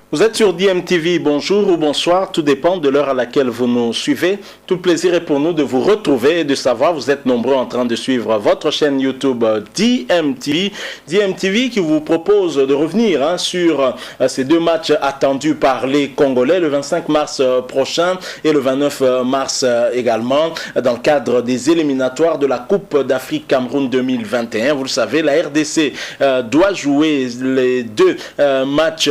Vous êtes sur DMTV, bonjour ou bonsoir, tout dépend de l'heure à laquelle vous nous suivez. Tout le plaisir est pour nous de vous retrouver et de savoir, vous êtes nombreux en train de suivre votre chaîne YouTube DMTV. DMTV qui vous propose de revenir sur ces deux matchs attendus par les Congolais le 25 mars prochain et le 29 mars également dans le cadre des éliminatoires de la Coupe d'Afrique Cameroun 2021. Vous le savez, la RDC doit jouer les deux matchs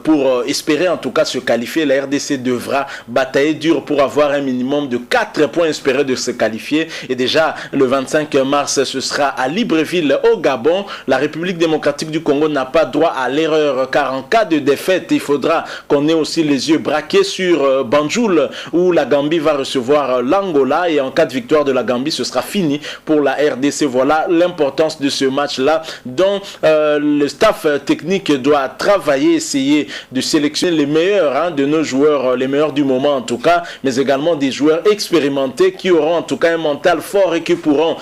pour espérer en tout cas se qualifier. La RDC devra batailler dur pour avoir un minimum de 4 points espérés de se qualifier. Et déjà le 25 mars, ce sera à Libreville au Gabon. La République démocratique du Congo n'a pas droit à l'erreur car en cas de défaite, il faudra qu'on ait aussi les yeux braqués sur Banjul où la Gambie va recevoir l'Angola et en cas de victoire de la Gambie, ce sera fini pour la RDC. Voilà l'importance de ce match-là dont le staff technique doit travailler, essayer de sélectionner les meilleurs de nos joueurs, les meilleurs du moment en tout cas, mais également des joueurs expérimentés qui auront en tout cas un mental fort et qui pourront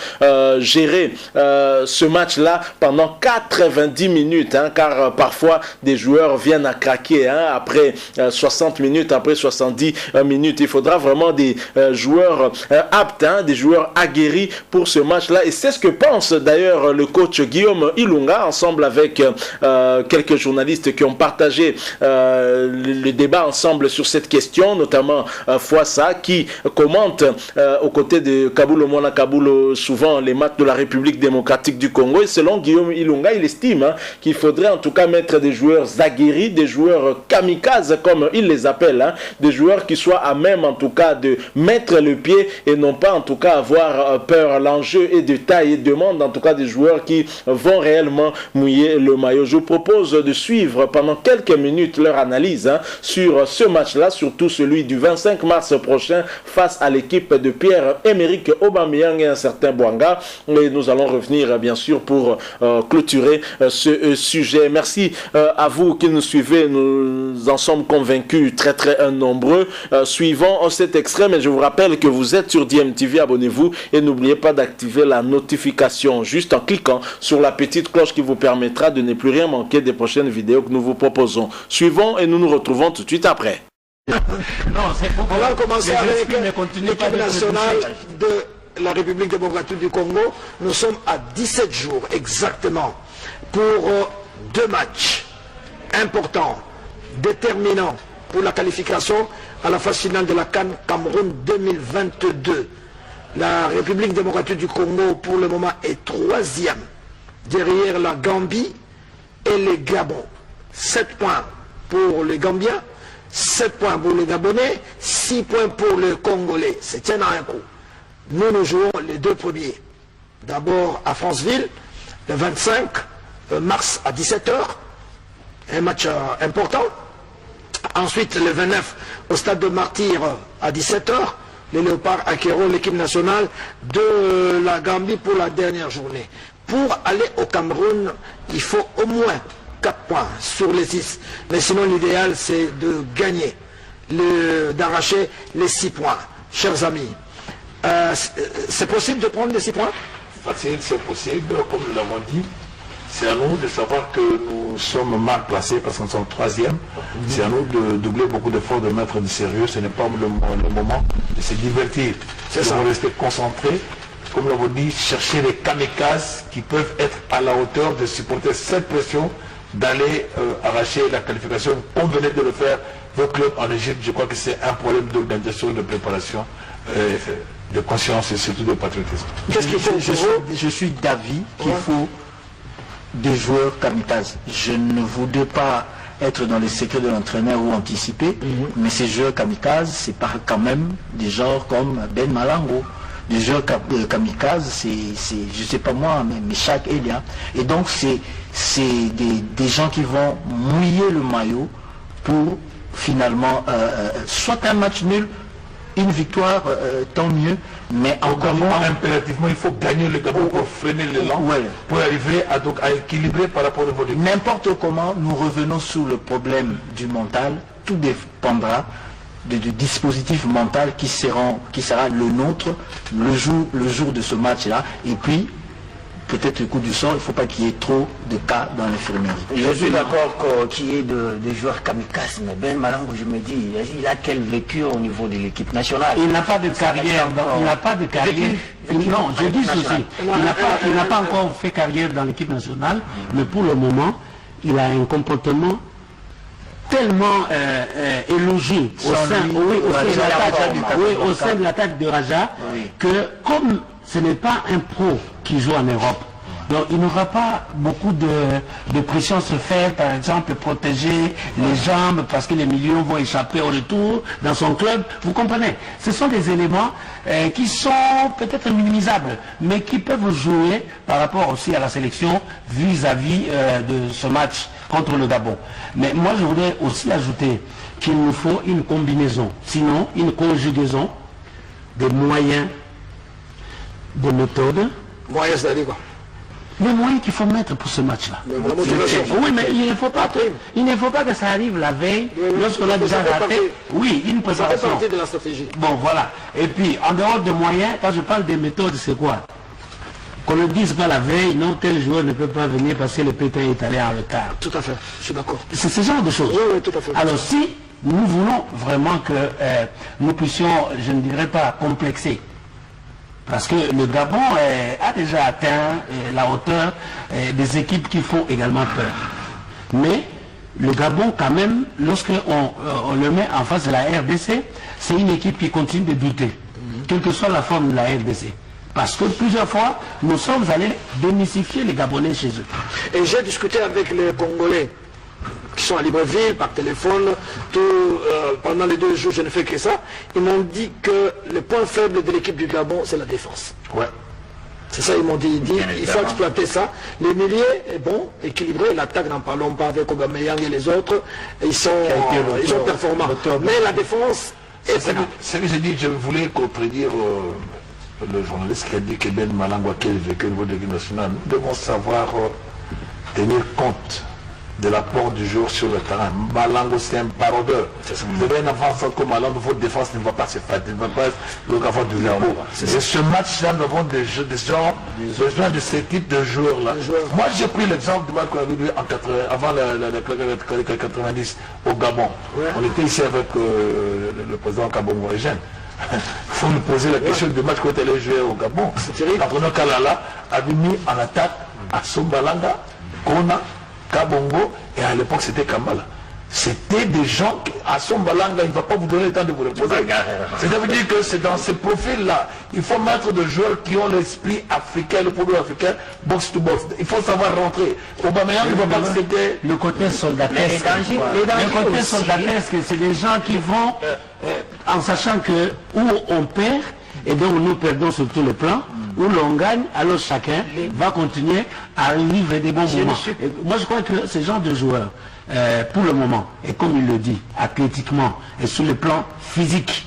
gérer ce match-là pendant 90 minutes, car parfois des joueurs viennent à craquer après 60 minutes, après 70 minutes. Il faudra vraiment des joueurs aptes, des joueurs aguerris pour ce match-là. Et c'est ce que pense d'ailleurs le coach Guillaume Ilunga, ensemble avec quelques journalistes qui ont partagé le débat ensemble sur cette question, notamment Fouassa qui commente aux côtés de Kabulo Mwana Kabulo souvent les matchs de la République démocratique du Congo. Et selon Guillaume Ilunga, il estime qu'il faudrait en tout cas mettre des joueurs aguerris, des joueurs kamikazes comme il les appelle, des joueurs qui soient à même en tout cas de mettre le pied et non pas en tout cas avoir peur. L'enjeu est de taille et demande en tout cas des joueurs qui vont réellement mouiller le maillot. Je vous propose de suivre pendant quelques minutes leur analyse sur ce match-là, surtout celui du 25 mars prochain face à l'équipe de Pierre-Emerick Aubameyang et un certain Bouanga. Et nous allons revenir bien sûr pour clôturer ce sujet. Merci à vous qui nous suivez, nous en sommes convaincus très nombreux. Suivons cet extrait, mais je vous rappelle que vous êtes sur DMTV, abonnez-vous et n'oubliez pas d'activer la notification juste en cliquant sur la petite cloche qui vous permettra de ne plus rien manquer des prochaines vidéos que nous vous proposons. Suivons et nous nous retrouvons tout de suite après. On va commencer avec l'équipe nationale de la République démocratique du Congo. Nous sommes à 17 jours exactement pour deux matchs importants, déterminants pour la qualification à la phase finale de la CAN Cameroun 2022. La République démocratique du Congo pour le moment est troisième derrière la Gambie et les Gabon. 7 points pour les Gambiens, 7 points pour les Gabonais, 6 points pour les Congolais. C'est tient à un coup. Nous jouons les deux premiers. D'abord à Franceville, le 25 mars à 17 h, un match important. Ensuite, le 29 au stade de Martyr à 17 h, les Léopards acquéreront l'équipe nationale de la Gambie pour la dernière journée. Pour aller au Cameroun, il faut au moins 4 points sur les 6. Mais sinon, l'idéal, c'est de gagner, d'arracher les 6 points. Chers amis, c'est possible de prendre les 6 points? Facile, c'est possible. Comme nous l'avons dit, c'est à nous de savoir que nous sommes mal placés parce qu'on sommes troisième. C'est à nous de doubler beaucoup d'efforts, de mettre du sérieux. Ce n'est pas le moment de se divertir. C'est ça. Rester concentrés. Comme l'avons dit, chercher les kamikazes qui peuvent être à la hauteur de supporter cette pression, d'aller arracher la qualification. On venait de le faire, vos clubs en Égypte. Je crois que c'est un problème d'organisation, de préparation, de conscience et surtout de patriotisme. Je suis d'avis qu'il faut des joueurs kamikazes. Je ne voudrais pas être dans les secrets de l'entraîneur ou anticiper, mais ces joueurs kamikazes, c'est quand même des gens comme Ben Malango. Des joueurs kamikazes, je sais pas moi, mais chaque Elia. Et donc c'est des gens qui vont mouiller le maillot pour finalement soit un match nul, une victoire, tant mieux, mais encore moins impérativement il faut gagner le Gabon pour freiner l'élan, pour arriver à équilibrer par rapport au volume. N'importe comment, nous revenons sur le problème du mental. Tout dépendra du dispositif mental qui sera le nôtre le jour de ce match-là. Et puis, peut-être le coup du sort, il ne faut pas qu'il y ait trop de cas dans l'infirmerie. Je suis d'accord qu'il y ait des joueurs kamikazes, mais Ben Malango, je me dis, il a quel vécu au niveau de l'équipe nationale? Il n'a pas de carrière, il n'a pas de carrière. Non, je dis ceci, il n'a pas encore fait carrière dans l'équipe nationale, mais pour le moment, il a un comportement tellement élogié au sein de l'attaque de Raja, que comme ce n'est pas un pro qui joue en Europe, donc il n'aura pas beaucoup de pression se faire, par exemple protéger les jambes parce que les millions vont échapper au retour dans son club. Vous comprenez? Ce sont des éléments qui sont peut-être minimisables, mais qui peuvent jouer par rapport aussi à la sélection vis-à-vis de ce match contre le Gabon. Mais moi je voudrais aussi ajouter qu'il nous faut une combinaison, sinon une conjugaison des moyens, des méthodes. Moyens, c'est-à-dire quoi? Les moyens qu'il faut mettre pour ce match-là. Oui, mais il ne faut pas que ça arrive la veille, lorsqu'on a déjà raté. Oui, une préparation. Ça fait partie de la stratégie. Bon, voilà. Et puis, en dehors de moyens, quand je parle des méthodes, c'est quoi? Qu'on ne dise pas la veille, non, tel joueur ne peut pas venir parce que le pétain est allé en retard. Tout à fait, je suis d'accord. C'est ce genre de choses. Oui, oui, tout à fait. Alors, si nous voulons vraiment que nous puissions, je ne dirais pas complexer, parce que le Gabon a déjà atteint la hauteur des équipes qui font également peur. Mais le Gabon, quand même, lorsqu'on le met en face de la RDC, c'est une équipe qui continue de douter, quelle que soit la forme de la RDC. Parce que plusieurs fois, nous sommes allés démystifier les Gabonais chez eux. Et j'ai discuté avec les Congolais qui sont à Libreville, par téléphone, pendant les 2 jours, je ne fais que ça. Ils m'ont dit que le point faible de l'équipe du Gabon, c'est la défense. Ouais. C'est ça, ils m'ont dit. Il faut exploiter ça. Les milieux est bon, équilibré. L'attaque, n'en parlons pas avec Aubameyang et les autres. Ils sont performants. Mais la défense est très... C'est ce que j'ai dit, je voulais prédire le journaliste qui a dit que Ben Malango a quel vécu au niveau de l'équipe nationale. Nous devons savoir tenir compte de l'apport du jour sur le terrain. Malango, c'est un parodeur. Vous avez un avancement comme Malango, votre défense ne va pas se faire, ne va pas avoir du zéro. Et ce match-là, nous avons besoin de ce type de joueurs-là. Moi, j'ai pris l'exemple de Marco Avidu avant les 90 au Gabon. On était ici avec le président Kabongo Eugène. Il faut nous poser la question du match quand elle est jouée au Gabon. L'entraîneur Kalala avait mis en attaque Assombalanga, Kona, Kabongo, et à l'époque c'était Kamala. C'était des gens qui, à son balanga, il ne va pas vous donner le temps de vous reposer. C'est-à-dire que c'est dans ces profils-là, il faut mettre des joueurs qui ont l'esprit africain, le produit africain, box to box. Il faut savoir rentrer. Aubameyang, il ne va pas accepter. Le côté soldatesque. Le côté soldatesque, c'est des gens qui vont, en sachant que où on perd, et donc nous perdons sur tous les plans, où l'on gagne, alors chacun va continuer à vivre des bons moments. Et moi je crois que ce genre de joueurs, pour le moment, et comme il le dit, athlétiquement et sur le plan physique,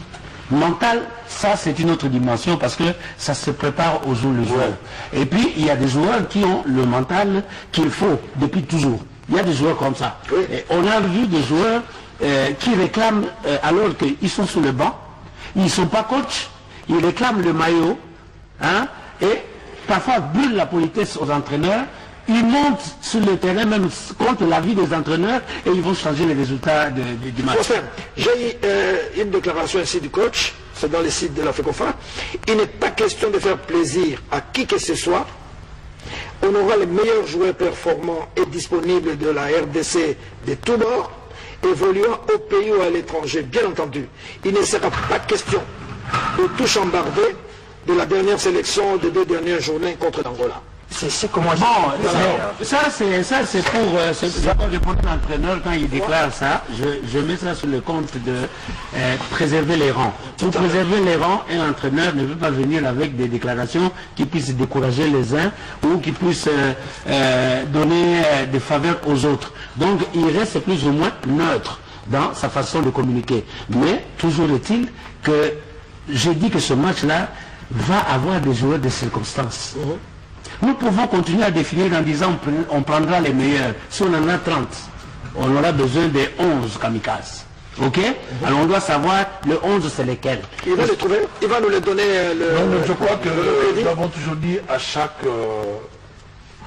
mental, ça c'est une autre dimension parce que ça se prépare au jour le jour. Et puis il y a des joueurs qui ont le mental qu'il faut depuis toujours. Il y a des joueurs comme ça. Et on a vu des joueurs qui réclament alors qu'ils sont sur le banc, ils ne sont pas coachs, ils réclament le maillot, hein, et parfois brûlent la politesse aux entraîneurs. Ils montent sur le terrain même contre l'avis des entraîneurs et ils vont changer les résultats du match. J'ai une déclaration ici du coach, c'est dans les sites de la FECOFA. Il n'est pas question de faire plaisir à qui que ce soit. On aura les meilleurs joueurs performants et disponibles de la RDC de tous bords, évoluant au pays ou à l'étranger, bien entendu. Il ne sera pas question de tout chambarder de la dernière sélection des 2 dernières journées contre l'Angola. C'est comment ça c'est pour répondre à l'entraîneur quand il déclare ça. Je mets ça sur le compte de préserver les rangs. Pour préserver les rangs, un entraîneur ne peut pas venir avec des déclarations qui puissent décourager les uns ou qui puissent donner des faveurs aux autres. Donc il reste plus ou moins neutre dans sa façon de communiquer. Mais toujours est-il que j'ai dit que ce match-là va avoir des joueurs de circonstances. Nous pouvons continuer à définir en disant on prendra les meilleurs. Si on en a 30, on aura besoin des 11 kamikazes. Ok? Alors on doit savoir le 11 c'est lesquels. Il va les trouver, il va nous les donner. Je crois que nous avons toujours dit à chaque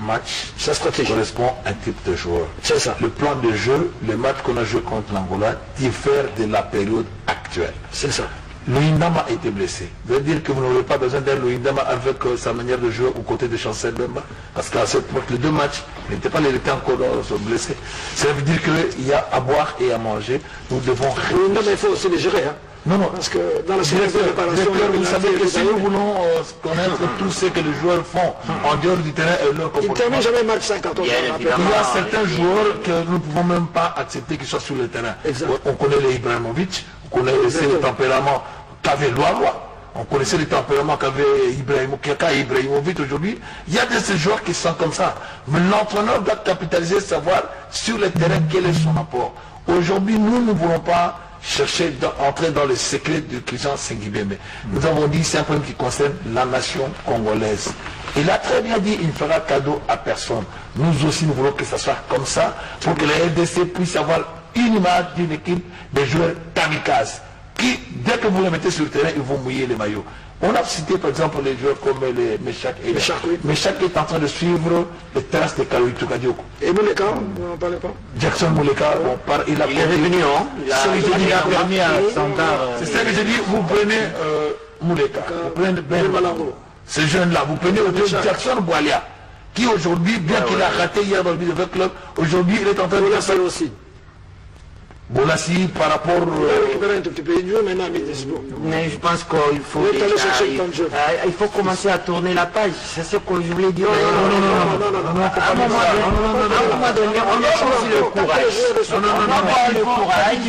match Sa stratégie correspond à un type de joueur. C'est ça. Le plan de jeu, le match qu'on a joué contre l'Angola diffère de la période actuelle. C'est ça. Luindama a été blessé. Vous veut dire que vous n'aurez pas besoin d'un Luindama avec sa manière de jouer aux côtés de Chancel Bemba. Parce qu'à cette époque, les deux matchs n'étaient pas les encore blessés. Ça veut dire qu'il y a à boire et à manger. Nous devons... Non, mais il faut aussi les gérer. Hein. Non, non. Parce que dans la séquence de préparation... Vous savez que si nous voulons connaître tout ce que les joueurs font en dehors du terrain et leur Ils ne terminent jamais le match 50 ans. Il y a certains joueurs que nous ne pouvons même pas accepter qu'ils soient sur le terrain. Exact. On connaît les Ibrahimovic, on connaît aussi le tempérament qu'avait Loa. On connaissait le tempérament qu'avait Ibrahimovic aujourd'hui. Il y a de ces joueurs qui sont comme ça. Mais l'entraîneur doit capitaliser, savoir sur le terrain quel est son apport. Aujourd'hui, nous ne voulons pas chercher entrer dans les secrets de Christian Sengibembe. Nous avons dit c'est un problème qui concerne la nation congolaise. Il a très bien dit il ne fera cadeau à personne. Nous aussi nous voulons que ça soit comme ça pour que la RDC puisse avoir une image d'une équipe de joueurs kamikazes qui, dès que vous les mettez sur le terrain, ils vont mouiller les maillots. On a cité par exemple les joueurs comme les Meshak et Meshak est en train de suivre les traces de Kalouitou Kadioko. Et Mouleka, on n'en parlait pas. Jackson Mouleka, il est revenu, hein. Il a permis à Sandar. C'est ça que j'ai dit, vous prenez Mouleka, vous prenez Ben Malango. Ce jeune-là, vous prenez Jackson Boalia, qui aujourd'hui, bien qu'il a raté hier dans le but de votre club, aujourd'hui il est en train de faire aussi. Bolassi par rapport... Mais je pense qu'il faut, il faut commencer à tourner la page. C'est ce que je voulais dire. Non. À un moment donné, on a choisi le courage.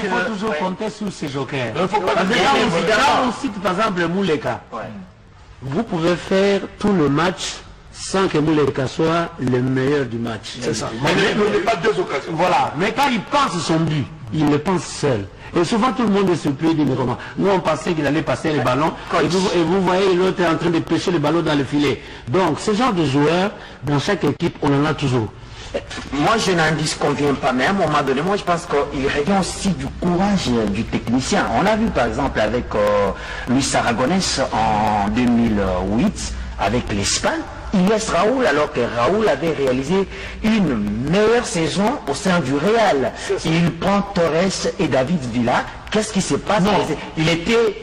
Il faut toujours compter sur ces jokers. Quand on cite par exemple Mouleka, vous pouvez faire tout le match sans que Mouleka soit le meilleur du match. C'est ça. Mais il n'y a pas deux occasions. Voilà. Mais quand il pense son but, il le pense seul. Et souvent tout le monde est surpris, dit mais comment? Nous on pensait qu'il allait passer les ballons et vous voyez l'autre est en train de pêcher le ballon dans le filet. Donc ce genre de joueurs, dans chaque équipe, on en a toujours. Moi je n'en disconviens pas, mais à un moment donné, moi je pense qu'il revient aussi du courage du technicien. On a vu par exemple avec Luis Aragonès en 2008 avec l'Espagne. Il laisse Raoul alors que Raoul avait réalisé une meilleure saison au sein du Real. Il prend Torres et David Villa. Qu'est-ce qui se passe? Il était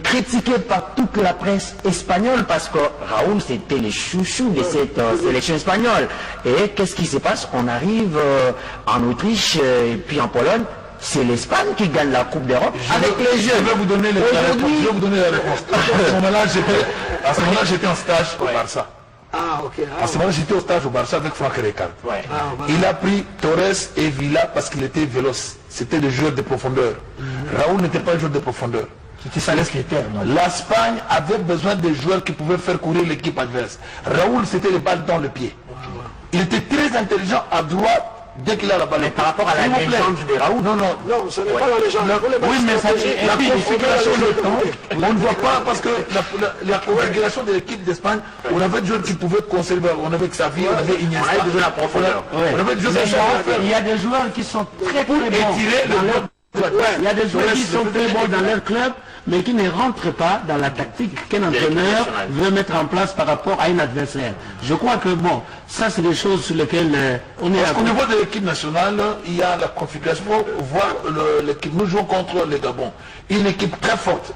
critiqué par toute la presse espagnole parce que Raoul c'était le chouchou de cette sélection espagnole. Et qu'est-ce qui se passe? On arrive en Autriche et puis en Pologne. C'est l'Espagne qui gagne la Coupe d'Europe avec les jeux. Je vais vous donner la réponse. À ce moment-là, j'étais en stage au Barça. Ah, ok. À ce moment-là, j'étais au stage au Barça avec Franck Rijkaard. Il a pris Torres et Villa parce qu'il était véloce. C'était des joueurs de profondeur. Raoul n'était pas un joueur de profondeur. C'était ça les critères. L'Espagne avait besoin de joueurs qui pouvaient faire courir l'équipe adverse. Raoul, c'était les balles dans le pied. Il était très intelligent à droite. Dès qu'il a la balle. Mais par rapport à la légende de Raoul, Non, ce n'est pas la légende. Oui, mais ça, la configuration de temps, on ne voit pas parce que la configuration de l'équipe d'Espagne, on avait des joueurs qui pouvaient conserver, on avait Xavi, on avait Iniesta. On avait besoin de la profondeur. On avait des joueurs Il y a des joueurs qui sont très bons. Il y a des joueurs qui sont très bons dans leur club, mais qui ne rentrent pas dans la tactique qu'un entraîneur veut mettre en place par rapport à un adversaire. Je crois que bon, ça c'est des choses sur lesquelles on est... Au niveau de l'équipe nationale, il y a la configuration, voir l'équipe. Nous jouons contre le Gabon. Une équipe très forte.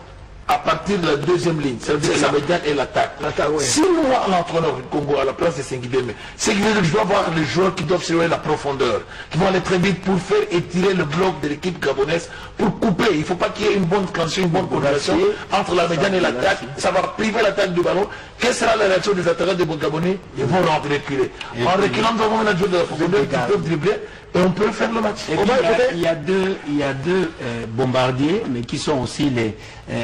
À partir de la deuxième ligne, ça veut dire la médiane et l'attaque. Si moi, l'entraîneur du Congo, à la place de Sengibembe, c'est que je dois voir les joueurs qui doivent surveiller la profondeur, qui vont aller très vite pour faire étirer le bloc de l'équipe gabonaise, pour couper. Il ne faut pas qu'il y ait une bonne transition, une bonne coordination entre la médiane et l'attaque. Ça va priver l'attaque du ballon. Quelle sera la réaction des attaquants des Gabonais? Ils vont reculer. En reculant, nous avons un joueur de la profondeur qui peuvent dribbler. Et on peut faire le match. Et puis, il y a deux bombardiers, mais qui sont aussi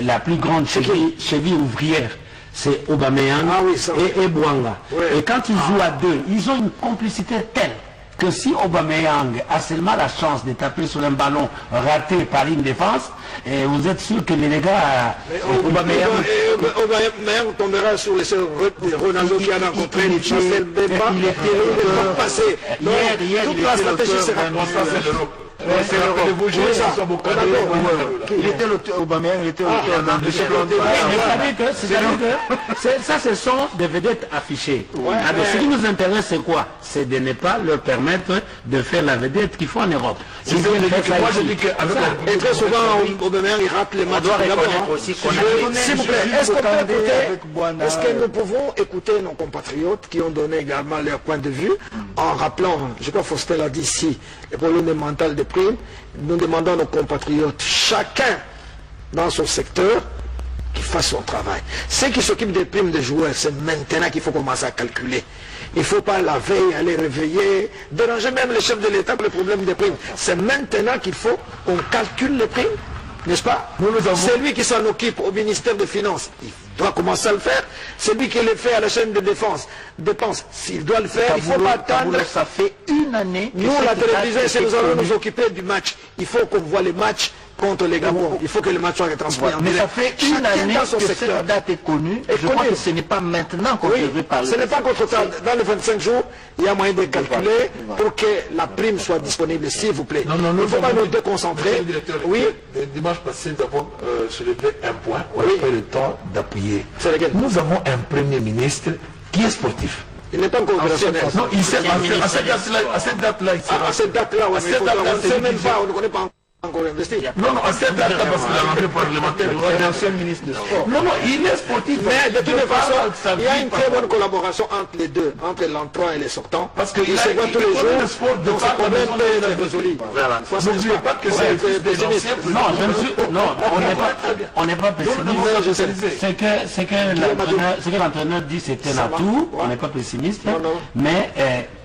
la plus grande cheville ouvrière. C'est Aubameyang et Bouanga. Et quand ils jouent à deux, ils ont une complicité telle que si Aubameyang a seulement la chance de taper sur un ballon raté par une défense, vous êtes sûr que les gars... Aubameyang tombera sur les seuls Ronaldo qui a rencontré Chancel Bemba. Il est passé. Toute la stratégie sera Il était Aubameyang, il était l'auteur dans deux secondes. Ça, ce sont des vedettes affichées. Alors, ce qui nous intéresse, c'est quoi? C'est de ne pas leur permettre de faire la vedette qu'il faut en Europe. Moi, je dis que et très souvent, Aubameyang, il rate les matchs. S'il vous plaît, est-ce que nous pouvons écouter nos compatriotes qui ont donné également leur point de vue en rappelant, je crois que Faustin l'a dit ici, le problème mental des primes. Nous demandons à nos compatriotes, chacun dans son secteur, qu'il fasse son travail. Ceux qui s'occupent des primes des joueurs, c'est maintenant qu'il faut commencer à calculer. Il ne faut pas la veille aller réveiller, déranger même les chefs de l'État pour le problème des primes. C'est maintenant qu'il faut qu'on calcule les primes, n'est-ce pas? C'est lui qui s'en occupe au ministère des Finances. Il doit commencer à le faire. C'est lui qui le fait à la chaîne de dépenses. S'il doit le faire, il ne faut pas attendre. Ça fait une année. Nous, la télévision, si nous allons nous occuper du match, il faut qu'on voit les matchs contre les Gabon. Il faut que le match soit retransmis en Mais direct. ça fait une année que cette date est connue. Je crois que ce n'est pas maintenant qu'on devrait parler. Ce n'est pas contre ça. Dans les 25 jours, il y a moyen de calculer pour que la prime soit disponible, s'il vous plaît. Il ne faut pas nous déconcentrer. Oui. Dimanche passé, nous avons soulevé un point. On n'a pas eu le temps d'appuyer. Nous avons un premier ministre qui est sportif. Il n'est pas encore opérationnel. Non, il sait à cette date-là, il sera. À cette date-là, on ne sait même pas, on ne connaît pas encore investi. Non, à cette date-là, parce que la rentrée parlementaire, il est l'ancien ministre de sport. Non, il est sportif. Mais de toute façon, il y a une très bonne collaboration entre les deux, entre l'entrant et les sortants. Parce qu'il se voit tous les jours, donc c'est quand même résolu. N'oubliez pas que c'est pessimiste. Non, on n'est pas pessimiste. C'est que l'entraîneur dit c'était l'atout, on n'est pas pessimiste, mais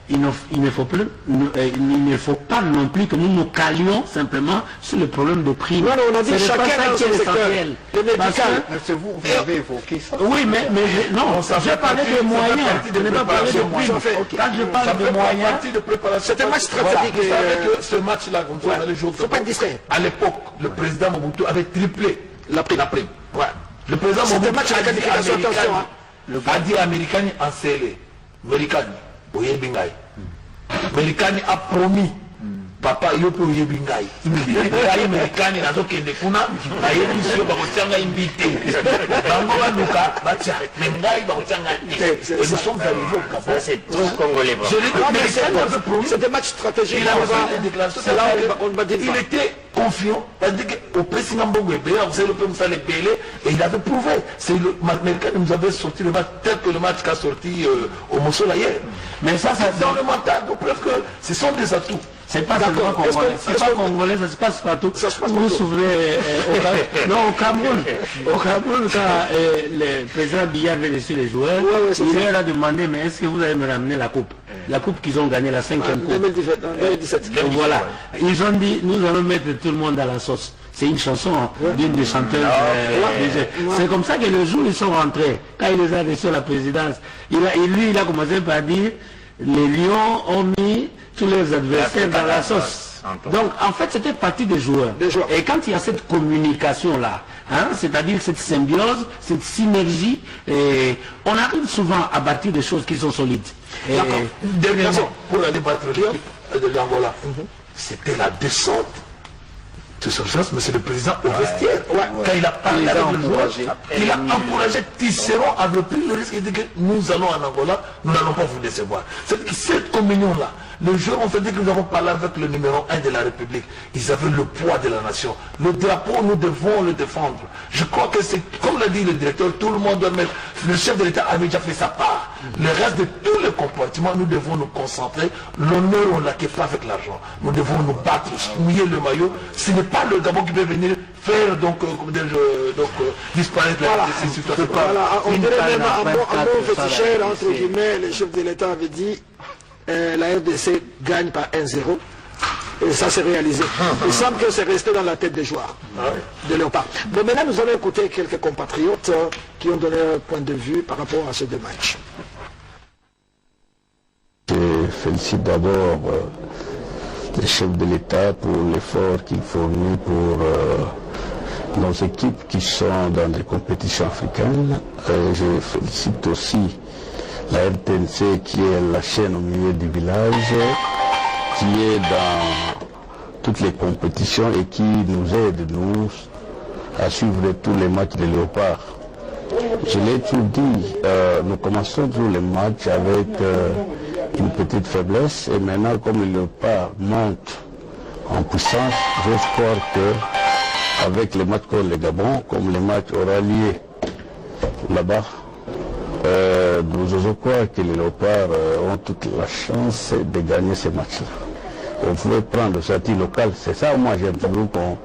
il ne faut pas non plus que nous nous calions simplement sur le problème de prime. Non, on a dit chacun dans son secteur. Le médical. C'est vous avez évoqué ça. Oui, mais non, j'ai parlé de moyens. Je n'ai pas parlé de prime. Quand je parle de moyens, c'est un match stratégique. Vous savez que ce match-là, comme ça, les jours. Il ne faut pas être distrait. À l'époque, le président Mobutu avait triplé la prime. Le président Mobutu. Mobutu C'était un match à la qualification, attention. A dit américain en scellé. Américain. Oyebingai. Amerikani a promis papa yope oyebingai ngai Amerikani nazokende kuna nayebi sio bakotianga imbite bango baluka batia mais ngai bakotianga te. Nous sommes arrivés au Gabon. C'est trop congolais. C'est un match stratégique. Il était confiant, c'est-à-dire qu'au président Mbongo Ebele, vous savez, le président Ebele, et il avait prouvé. C'est le Américain qui nous avait sorti le match tel que le match qu'a sorti au Mossola hier. Mais ça, c'est dans le mental, donc presque, ce sont des atouts. C'est pas seulement congolais, c'est pas congolais, ça se passe partout. Vous vous souvenez, au Cameroun, quand le président Biya avait reçu les joueurs, il leur a demandé, mais est-ce que vous allez me ramener la coupe? La coupe qu'ils ont gagnée, la 5e coupe. 2017. Voilà. Ils ont dit, nous allons mettre tout le monde à la sauce. C'est une chanson d'une des chanteuses. C'est comme ça que le jour où ils sont rentrés, quand il les a reçus à la présidence, il a commencé par dire, les lions ont mis tous les adversaires dans la sauce. Donc en fait c'était partie des joueurs. Et quand il y a cette communication-là, c'est-à-dire cette symbiose, cette synergie, on arrive souvent à bâtir des choses qui sont solides. Dernièrement, pour aller battre l'équipe de l'Angola, c'était la descente de son chance, mais c'est le président au vestiaire. Quand il a parlé avec le joueur, il a encouragé Tisserand à repris le risque. Il dit que nous allons en Angola, nous n'allons pas vous décevoir. Cette communion-là, le jour où on fait dire que nous avons parlé avec le numéro 1 de la République, ils avaient le poids de la nation. Le drapeau, nous devons le défendre. Je crois que c'est, comme l'a dit le directeur, tout le monde doit mettre. Le chef de l'État avait déjà fait sa part. Le reste de tous les comportements, nous devons nous concentrer. L'honneur, on ne l'acquiert pas avec l'argent. Nous devons nous battre, mouiller le maillot. Ce n'est pas le Gabon qui peut venir faire disparaître ces situations. Voilà, on dirait même un mot féticheur, entre guillemets, le chef de l'État avait dit la RDC gagne par 1-0. Et ça s'est réalisé. Il semble que c'est resté dans la tête des joueurs de leur part. Bon, maintenant, nous allons écouter quelques compatriotes qui ont donné un point de vue par rapport à ces deux matchs. Je félicite d'abord les chefs de l'État pour l'effort qu'ils fournissent pour nos équipes qui sont dans des compétitions africaines. Je félicite aussi la RTNC qui est la chaîne au milieu du village, qui est toutes les compétitions et qui nous aide, nous, à suivre tous les matchs de Léopard. Je l'ai toujours dit, nous commençons toujours les matchs avec une petite faiblesse et maintenant comme le Léopard monte en puissance, j'espère que avec les matchs contre le Gabon, comme les matchs oraliers là-bas, nous osons croire que les Léopards ont toute la chance de gagner ces matchs-là. On pouvait prendre le statut local, c'est ça moi j'aime toujours qu'on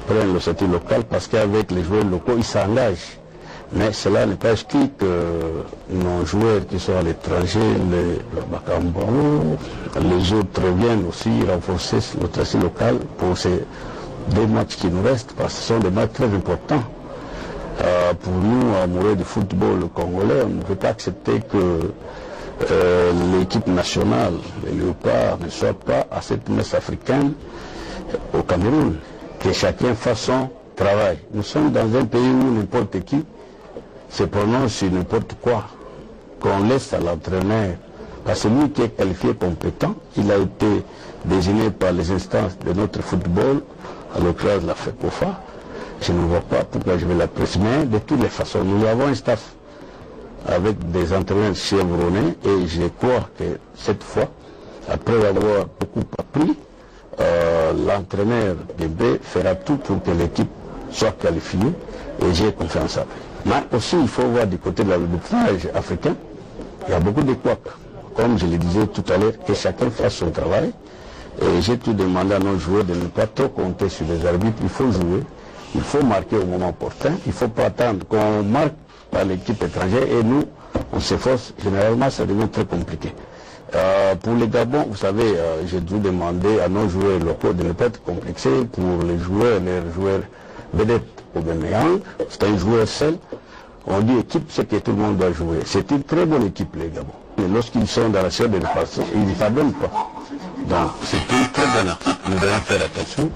prenne le statut local parce qu'avec les joueurs locaux, ils s'engagent. Mais cela n'est pas exclu que nos joueurs qui sont à l'étranger, les Bakambao, les autres viennent aussi renforcer le tracé local pour ces 2 matchs qui nous restent, parce que ce sont des matchs très importants. Pour nous, amoureux du football congolais, on ne peut pas accepter que l'équipe nationale, les Léopards, ne soit pas à cette messe africaine au Cameroun, que chacun fasse son travail. Nous sommes dans un pays où n'importe qui se prononce sur n'importe quoi, qu'on laisse à l'entraîneur. Parce que lui qui est qualifié compétent, il a été désigné par les instances de notre football, à l'occurrence la FECOFA. Je ne vois pas pourquoi je vais la présumer. De toutes les façons, nous avons un staff avec des entraîneurs chevronnés et je crois que cette fois, après avoir beaucoup appris, l'entraîneur Dembé fera tout pour que l'équipe soit qualifiée et j'ai confiance en lui. Mais aussi, il faut voir du côté de l'arbitrage africain, il y a beaucoup de couacs. Comme je le disais tout à l'heure, que chacun fasse son travail. Et j'ai tout demandé à nos joueurs de ne pas trop compter sur les arbitres. Il faut jouer, il faut marquer au moment opportun. Il ne faut pas attendre qu'on marque par l'équipe étrangère et nous, on s'efforce. Généralement, ça devient très compliqué. Pour les Gabon, vous savez, j'ai dû demander à nos joueurs locaux de ne pas être complexés. Pour les joueurs vedettes Aubameyang, c'est un joueur seul. On dit équipe, c'est que tout le monde doit jouer. C'est une très bonne équipe, les Gabon. Mais lorsqu'ils sont dans la série de répartition, ils ne pardonnent pas. Donc, c'est une très bonne équipe. Nous devons faire attention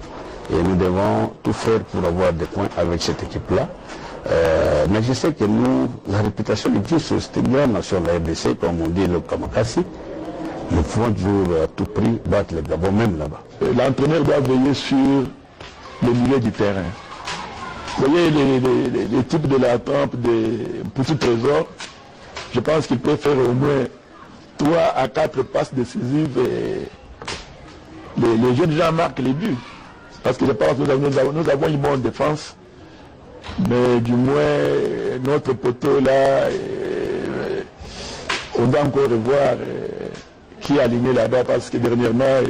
et nous devons tout faire pour avoir des points avec cette équipe-là. Mais je sais que nous, la réputation du Dieu sur cette grande nation, la RDC, comme on dit le Kamakasi, nous pouvons toujours à tout prix battre les Gabon, même là-bas. L'entraîneur doit veiller sur le milieu du terrain. Vous voyez les types de la trempe des petits trésors, je pense qu'il peut faire au moins 3 à 4 passes décisives et les jeunes gens marquent les buts. Parce que je pense que nous avons une bonne défense, mais du moins notre poteau là, on doit encore revoir qui est aligné là-bas parce que dernièrement,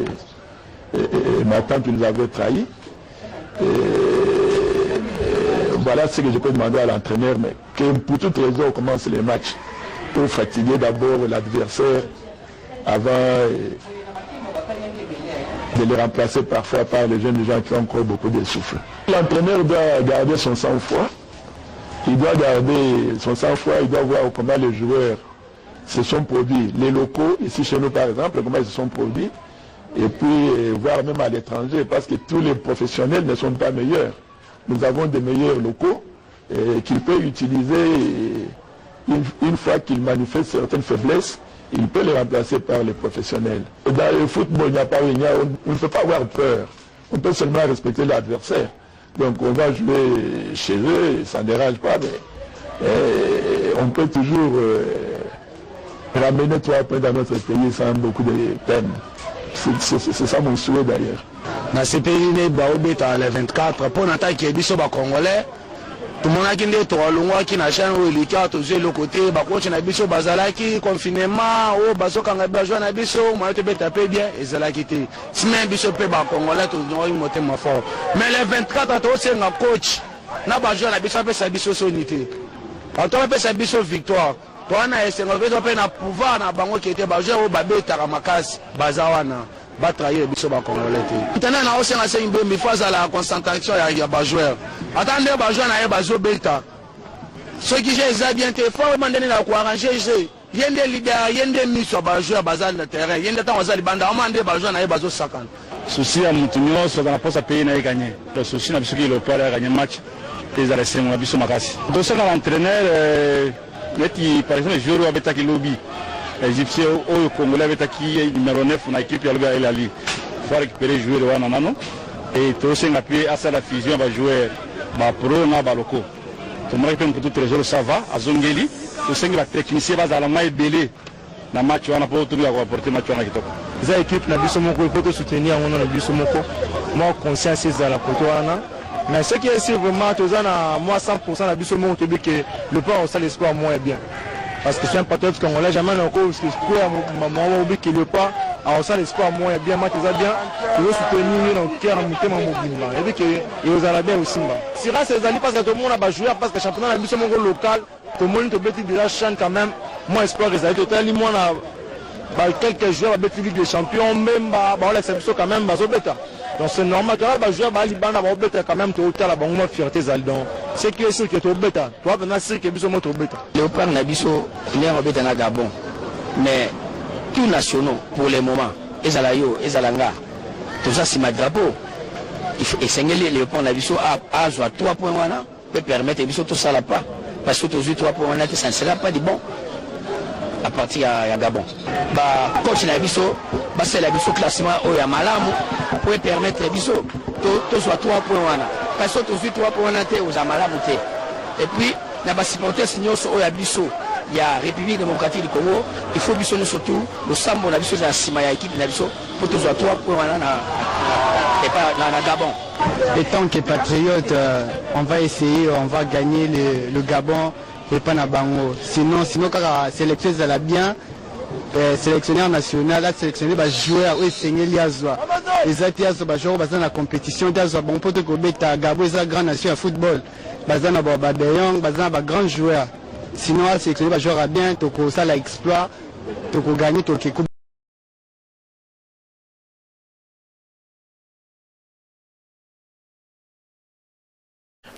ma tante nous avait trahis. Voilà ce que je peux demander à l'entraîneur, mais que pour toute raison on commence les matchs pour fatiguer d'abord l'adversaire avant de les remplacer parfois par les jeunes gens qui ont encore beaucoup de souffle. L'entraîneur doit garder son sang-froid, il doit garder son sang-froid, il doit voir comment les joueurs se sont produits, les locaux, ici chez nous par exemple, comment ils se sont produits, et puis voir même à l'étranger, parce que tous les professionnels ne sont pas meilleurs. Nous avons des meilleurs locaux qu'il peut utiliser une fois qu'il manifeste certaines faiblesses, il peut les remplacer par les professionnels. Dans le football, on ne peut pas avoir peur. On peut seulement respecter l'adversaire. Donc on va jouer chez eux, ça ne dérange pas, mais on peut toujours ramener 3 points dans notre pays sans beaucoup de peine. C'est ça mon souhait d'ailleurs. Dans ce pays, les 24, pour n'attendre qu'il y ait des Congolais, tout le monde a dit que na chaîne où il y a toujours le côté, coach na biso bazalaki confinement, ou baso kanga bajo na biso, moi te bête tapé bien, et zalaki te. Si même biso pe ba Congolais, tout le monde monte ma fort. Mais les 24 ans, c'est un coach, na bajo na biso pe sa biso sonité. En tant que sa biso victoire. Toi na ese ngovezo pe na pouvoir na bango qui était bajo ou babé taramakasi, bazawana. Va trahir biso ba Congolais. Maintenant na osenga se imbe mi phase à la concentration ya ba joueur. Attendez ba joueur na ba zo beta. Ce qui j'ai ça bien te faut demander na ko arranger jeu. Yende leader, yende miso ba joueur bazal na terrain. Yende ta wazali banda o mande ba joueur na ba zo 50. Souci à Moutinho so dans posa pays na gagner. Le souci na biso ki le père a gagné match. Les arrêtés na biso makasi. Donc ça l'entraîneur par exemple joueur beta ki lobby. Égyptien au Congolais avec qui numéro 9 dans l'équipe de la Ligue. faut récupérer jouer de Wananano. Et tout ce qui a la fusion va jouer pro na baloko. Tout le monde peut tout trésor ça va à Zongeli. Tout ce qui va technicien va à la main belé. Na match on a pas tout à apporter match on a kitoko. Les équipes na biso moko faut soutenir on na biso moko. Moi conscience c'est la poto wana. Mais ce qui est sûr vraiment tous na moi 100% na biso moko que le point au salle espoir moins bien. Parce que c'est un patriote congolais jamais encore parce que moi oublie que le pas à ça l'espoir moins bien match ça bien il veut soutenir dans cœur monter mon mouvement et puis que il aux arabes aussi ba si là c'est ali parce que tout le monde a joué parce que championnat la biso mongo local tout le monde te bêti déjà chaîne quand même moi espoir que ça va total moi na ba quelques joueurs bêti Ligue des champions même ba on l'exception quand même ba so bêta. Donc c'est normal que les joueurs Libana vont être quand même tout à la bonne fierté Zaldon. C'est que sûr que tu es bêta. Toi maintenant c'est que biso moto bêta. Léopard Nabiso il est en bêta na Gabon. Mais tous nationaux pour le moment, Ezalayo, Ezalanga, tout ça c'est ma drapeau. Il faut essayer Léopard Nabiso à 3 points peut permettre Biso tout ça là pas parce que tous 3 points ça ne sera pas du bon. À partir à Gabon. Bah, coach Nabiso, bah c'est Nabiso classement au Yamalamu pour permettre Nabiso tout soit 3 points. Parce que tous 3 points aux Amalamu. Et puis, n'a pas supporter signaux au Yabiso. Il y a République démocratique du Congo. Il faut Biso nous surtout le Sambo Nabiso dans la Simaya équipe Nabiso pour tous soit 3 points et pas dans Gabon. Et tant que patriote, on va essayer, on va gagner le Gabon. Et pas na bango sinon quand la sélection est bien sélectionneur national là sélectionner ba joueur ou seigneur liazwa ezati azo ba joueur bazana compétition d'azo bon poto ko beta Gabo eza grande nation de football bazana ba Deyong bazana ba grand joueur sinon sélectionner ba joueur bien to ko ça la exploit to ko gagner to ke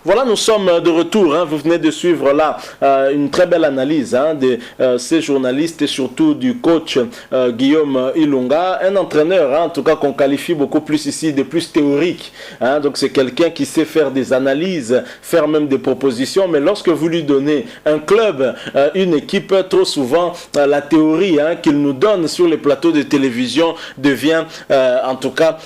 Voilà, nous sommes de retour. Vous venez de suivre là une très belle analyse de ces journalistes et surtout du coach Guillaume Ilunga, un entraîneur en tout cas qu'on qualifie beaucoup plus ici de plus théorique. Donc c'est quelqu'un qui sait faire des analyses, faire même des propositions, mais lorsque vous lui donnez un club, une équipe, trop souvent la théorie qu'il nous donne sur les plateaux de télévision devient en tout cas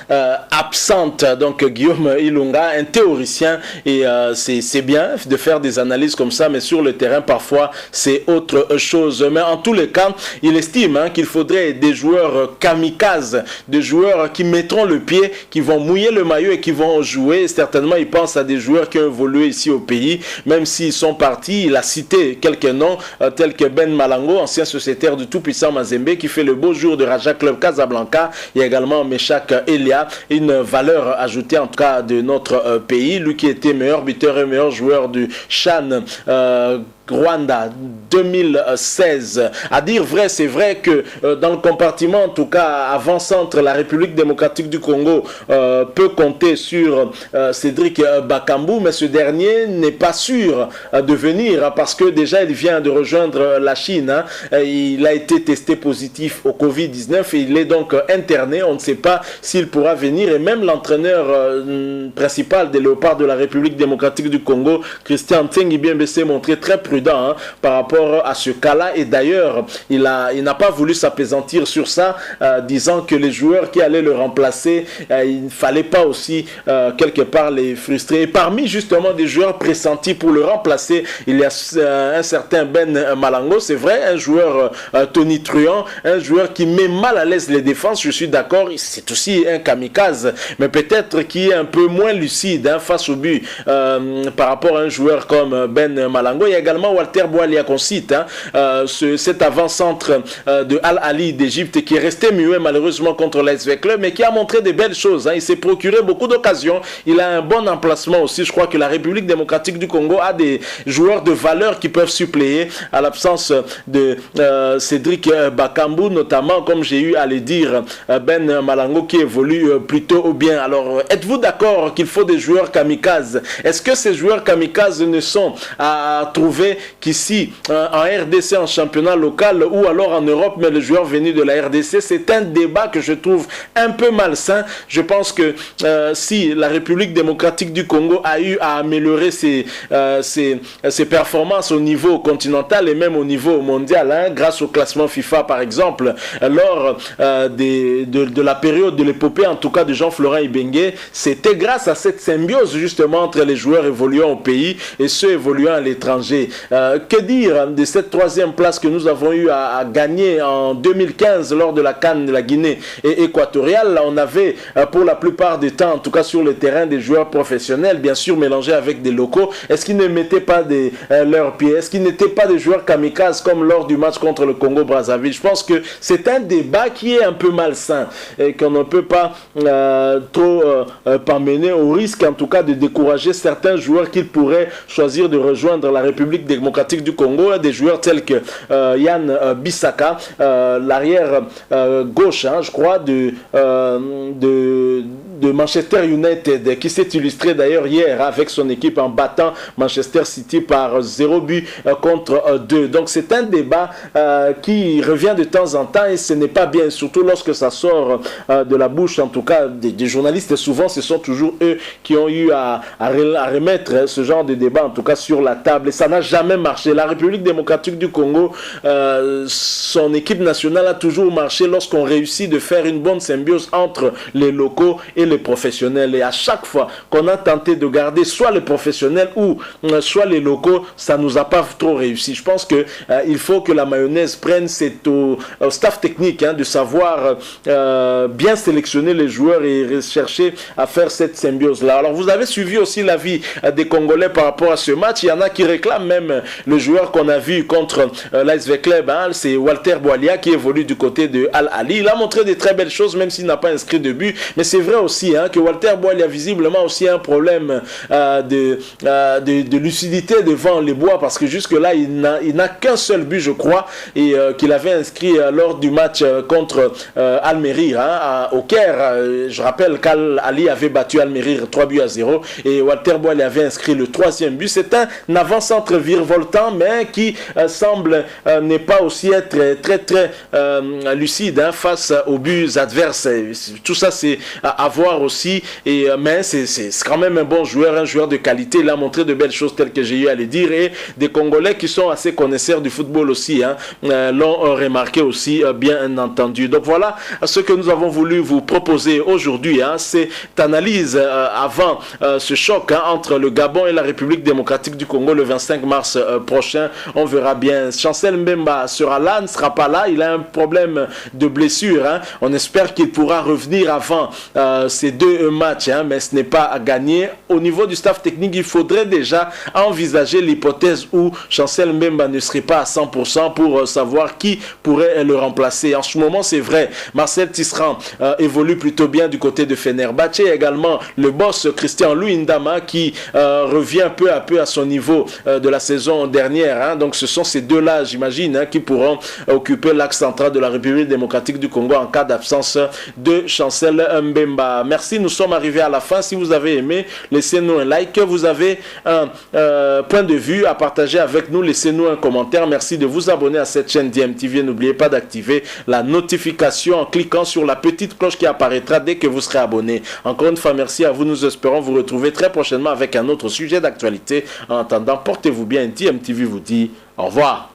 absente. Donc Guillaume Ilunga, un théoricien et c'est bien de faire des analyses comme ça, mais sur le terrain, parfois, c'est autre chose. Mais en tous les cas, il estime qu'il faudrait des joueurs kamikazes, des joueurs qui mettront le pied, qui vont mouiller le maillot et qui vont jouer. Certainement, il pense à des joueurs qui ont évolué ici au pays, même s'ils sont partis. Il a cité quelques noms, tels que Ben Malango, ancien sociétaire du tout-puissant Mazembe, qui fait le beau jour de Raja Club Casablanca. Il y a également Meshak Elia, une valeur ajoutée en tout cas de notre pays. Lui qui était meilleur buteur et meilleur joueur du Chan Rwanda 2016. À dire vrai, c'est vrai que dans le compartiment, en tout cas avant-centre, la République démocratique du Congo peut compter sur Cédric Bakambu, mais ce dernier n'est pas sûr de venir parce que déjà il vient de rejoindre la Chine. Il a été testé positif au Covid-19 et il est donc interné. On ne sait pas s'il pourra venir et même l'entraîneur principal des Léopards de la République démocratique du Congo, Christian Tsengibiembe, s'est montré très prudent par rapport à ce cas-là et d'ailleurs il n'a pas voulu s'apaisantir sur ça disant que les joueurs qui allaient le remplacer il ne fallait pas aussi quelque part les frustrer et parmi justement des joueurs pressentis pour le remplacer il y a un certain Ben Malango, c'est vrai, un joueur tonitruant, un joueur qui met mal à l'aise les défenses, je suis d'accord, c'est aussi un kamikaze mais peut-être qui est un peu moins lucide face au but par rapport à un joueur comme Ben Malango. Il y a également Walter Boalia qu'on cite, cet avant-centre de Al-Ali d'Égypte qui est resté muet malheureusement contre l'ASV Club mais qui a montré de belles choses. Il s'est procuré beaucoup d'occasions, il a un bon emplacement aussi. Je crois que la République démocratique du Congo a des joueurs de valeur qui peuvent suppléer à l'absence de Cédric Bakambu, notamment comme j'ai eu à le dire Ben Malango qui évolue plutôt bien. Alors êtes-vous d'accord qu'il faut des joueurs kamikazes? Est-ce que ces joueurs kamikazes ne sont à trouver vrai qu'ici, en RDC, en championnat local ou alors en Europe, mais les joueurs venus de la RDC, c'est un débat que je trouve un peu malsain. Je pense que si la République démocratique du Congo a eu à améliorer ses performances au niveau continental et même au niveau mondial, hein, grâce au classement FIFA par exemple, lors de la période de l'épopée en tout cas de Jean-Florent Ibenge, c'était grâce à cette symbiose justement entre les joueurs évoluant au pays et ceux évoluant à l'étranger. Que dire de cette troisième place que nous avons eu à gagner en 2015 lors de la CAN de la Guinée équatoriale? Là, on avait pour la plupart du temps, en tout cas sur le terrain, des joueurs professionnels, bien sûr mélangés avec des locaux. Est-ce qu'ils ne mettaient pas leurs pieds? Est-ce qu'ils n'étaient pas des joueurs kamikazes comme lors du match contre le Congo-Brazzaville? Je pense que c'est un débat qui est un peu malsain et qu'on ne peut pas trop mener au risque en tout cas de décourager certains joueurs qui pourraient choisir de rejoindre la République démocratique du Congo, des joueurs tels que Yann Bissaka, l'arrière gauche, hein, je crois, de Manchester United, qui s'est illustré d'ailleurs hier avec son équipe en battant Manchester City par 0 but contre 2. Donc c'est un débat qui revient de temps en temps et ce n'est pas bien, surtout lorsque ça sort de la bouche en tout cas des journalistes. Et souvent ce sont toujours eux qui ont eu à remettre ce genre de débat en tout cas sur la table et ça n'a jamais marché. La République démocratique du Congo, son équipe nationale a toujours marché lorsqu'on réussit de faire une bonne symbiose entre les locaux et les professionnels, et à chaque fois qu'on a tenté de garder soit les professionnels ou soit les locaux, ça nous a pas trop réussi. Je pense que il faut que la mayonnaise prenne, c'est au staff technique hein, de savoir bien sélectionner les joueurs et chercher à faire cette symbiose là. Alors vous avez suivi aussi l'avis des Congolais par rapport à ce match. Il y en a qui réclament même le joueur qu'on a vu contre l'ASV Club, hein, c'est Walter Boalia qui évolue du côté de Al Ali. Il a montré de très belles choses même s'il n'a pas inscrit de but, mais c'est vrai aussi hein, que Walter Boalia visiblement aussi un problème de lucidité devant les bois, parce que jusque là il n'a qu'un seul but je crois, et qu'il avait inscrit lors du match contre Al-Merih hein, au Caire. Je rappelle qu'Al Ali avait battu Al-Merih 3 buts à 0 et Walter Boalia avait inscrit le troisième but. C'est un avant-centre virevoltant mais qui semble ne pas aussi être très lucide hein, face aux buts adverses. Tout ça c'est à voir aussi, mais c'est quand même un bon joueur, un joueur de qualité. Il a montré de belles choses telles que j'ai eu à le dire, et des Congolais qui sont assez connaisseurs du football aussi hein, l'ont remarqué aussi bien entendu. Donc voilà ce que nous avons voulu vous proposer aujourd'hui hein, cette analyse avant ce choc hein, entre le Gabon et la République démocratique du Congo le 25 mars prochain. On verra bien. Chancel Mbemba sera là, ne sera pas là, il a un problème de blessure hein. On espère qu'il pourra revenir avant ces deux matchs hein, mais ce n'est pas à gagner. Au niveau du staff technique, il faudrait déjà envisager l'hypothèse où Chancel Mbemba ne serait pas à 100% pour savoir qui pourrait le remplacer. En ce moment, c'est vrai, Marcel Tisserand évolue plutôt bien du côté de Fenerbahçe, également le boss Christian Luindama qui revient peu à peu à son niveau de la saison dernière hein. Donc ce sont ces deux-là, j'imagine, hein, qui pourront occuper l'axe central de la République démocratique du Congo en cas d'absence de Chancel Mbemba. Merci, nous sommes arrivés à la fin. Si vous avez aimé, laissez-nous un like. Vous avez un point de vue à partager avec nous, laissez-nous un commentaire. Merci de vous abonner à cette chaîne DMTV. N'oubliez pas d'activer la notification en cliquant sur la petite cloche qui apparaîtra dès que vous serez abonné. Encore une fois, merci à vous. Nous espérons vous retrouver très prochainement avec un autre sujet d'actualité. En attendant, portez-vous bien. DMTV vous dit au revoir.